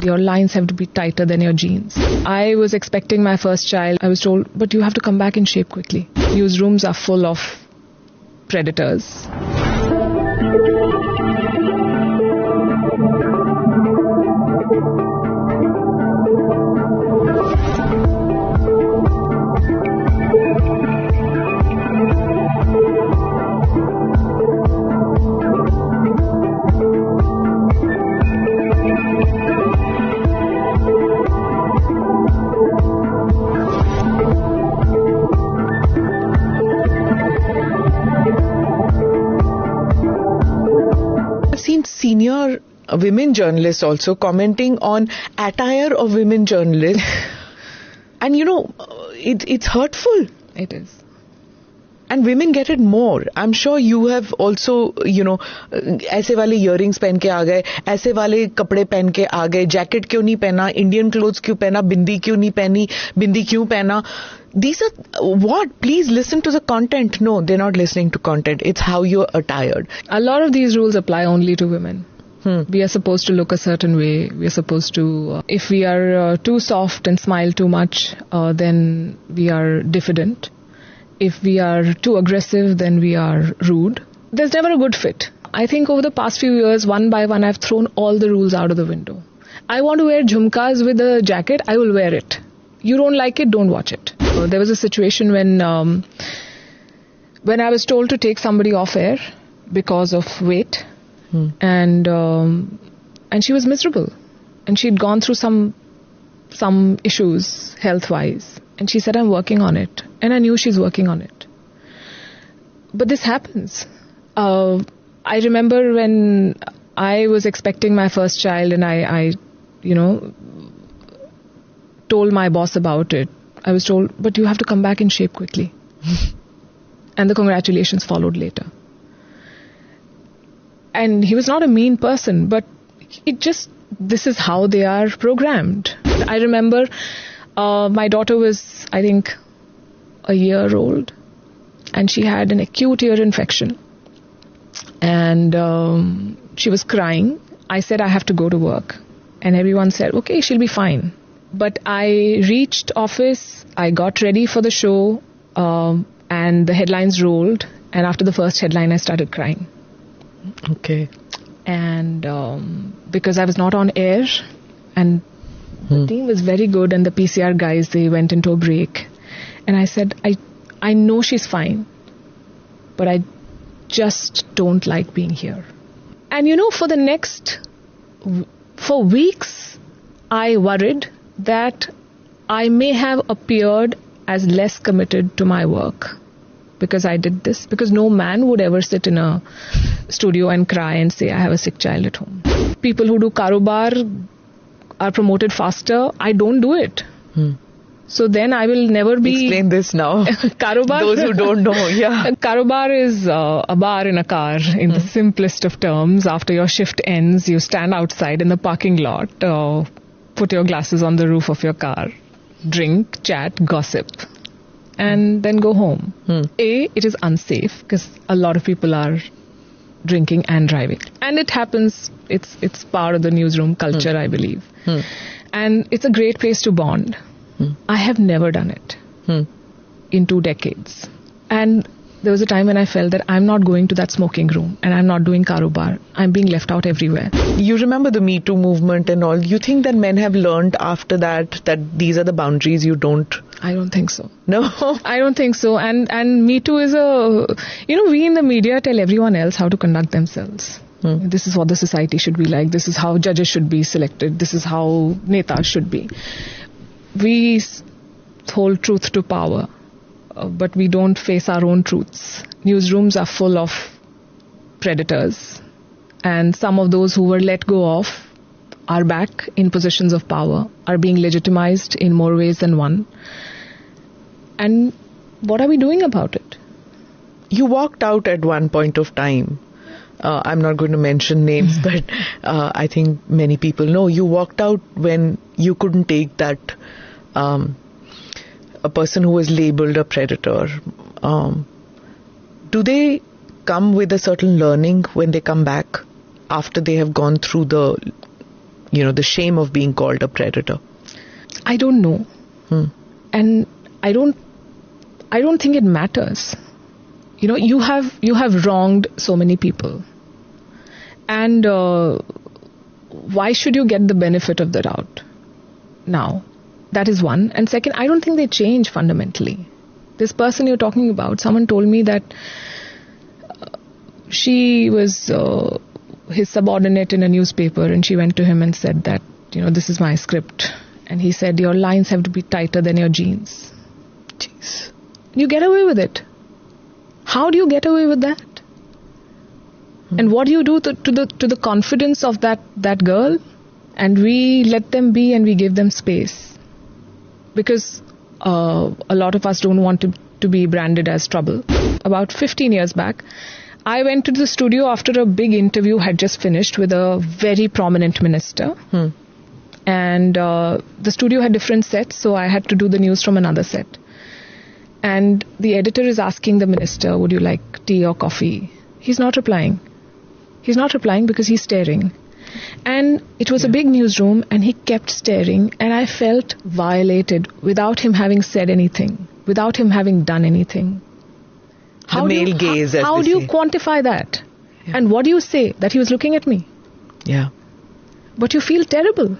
Your lines have to be tighter than your jeans. I was expecting my first child. I was told, but you have to come back in shape quickly. Newsrooms are full of predators. Senior women journalists also commenting on attire of women journalists. And it's hurtful. It is. And women get it more. I'm sure you have also, ऐसे वाले earrings पहन के आ गए, ऐसे वाले कपड़े पहन के आ गए, jacket क्यों नहीं पहना, Indian clothes क्यों पहना, बिंदी क्यों नहीं पहनी, बिंदी क्यों पहना. These are what? Please listen to the content. No, they're not listening to content. It's how you're attired. A lot of these rules apply only to women. We are supposed to look a certain way. We are supposed to, if we are too soft and smile too much, then we are diffident. If we are too aggressive, then we are rude. There's never a good fit. I think over the past few years, one by one, I've thrown all the rules out of the window. I want to wear jhumkas with a jacket, I will wear it. You don't like it, don't watch it. There was a situation when I was told to take somebody off air because of weight, and she was miserable, and she'd gone through some issues health-wise, and she said, I'm working on it, and I knew she's working on it. But this happens. I remember when I was expecting my first child, and I told my boss about it. I was told, but you have to come back in shape quickly. And the congratulations followed later. And he was not a mean person, but this is how they are programmed. I remember my daughter was, I think, a year old, and she had an acute ear infection. And she was crying. I said, I have to go to work. And everyone said, okay, she'll be fine. But I reached office, I got ready for the show, and the headlines rolled. And after the first headline, I started crying. Okay. And because I was not on air, and the team was very good, and the PCR guys, they went into a break. And I said, I know she's fine, but I just don't like being here. And for weeks, I worried that I may have appeared as less committed to my work because I did this. Because no man would ever sit in a studio and cry and say, I have a sick child at home. People who do karobar are promoted faster. I don't do it. So then I will never be... Explain this now. Karobar. Those who don't know, yeah. Karobar is a bar in a car, in the simplest of terms. After your shift ends, you stand outside in the parking lot, put your glasses on the roof of your car, drink, chat, gossip, and then go home. It is unsafe because a lot of people are drinking and driving. And it happens, it's part of the newsroom culture, I believe. And it's a great place to bond. I have never done it in 2 decades. And there was a time when I felt that I'm not going to that smoking room and I'm not doing karobar. I'm being left out everywhere. You remember the Me Too movement and all. You think that men have learned after that these are the boundaries you don't... I don't think so. No? I don't think so. And Me Too is we in the media tell everyone else how to conduct themselves. This is what the society should be like. This is how judges should be selected. This is how netas should be. We hold truth to power, but we don't face our own truths. Newsrooms are full of predators, and some of those who were let go of are back in positions of power, are being legitimized in more ways than one. And what are we doing about it? You walked out at one point of time. I'm not going to mention names, but I think many people know. You walked out when you couldn't take that a person who was labeled a predator. Do they come with a certain learning when they come back after they have gone through the the shame of being called a predator? I don't know. And I don't think it matters. You have wronged so many people. And why should you get the benefit of the doubt now? That is one. And second, I don't think they change fundamentally. This person you're talking about, someone told me that she was his subordinate in a newspaper, and she went to him and said that, this is my script. And he said, your lines have to be tighter than your jeans. Jeez. You get away with it. How do you get away with that? And what do you do to the confidence of that girl? And we let them be and we give them space. Because a lot of us don't want to be branded as trouble. About 15 years back, I went to the studio after a big interview had just finished with a very prominent minister. And the studio had different sets, so I had to do the news from another set. And the editor is asking the minister, would you like tea or coffee? He's not replying. He's not replying because he's staring. And it was a big newsroom, and he kept staring, and I felt violated without him having said anything, without him having done anything. How do you quantify that? Yeah. And what do you say? That he was looking at me? Yeah. But you feel terrible.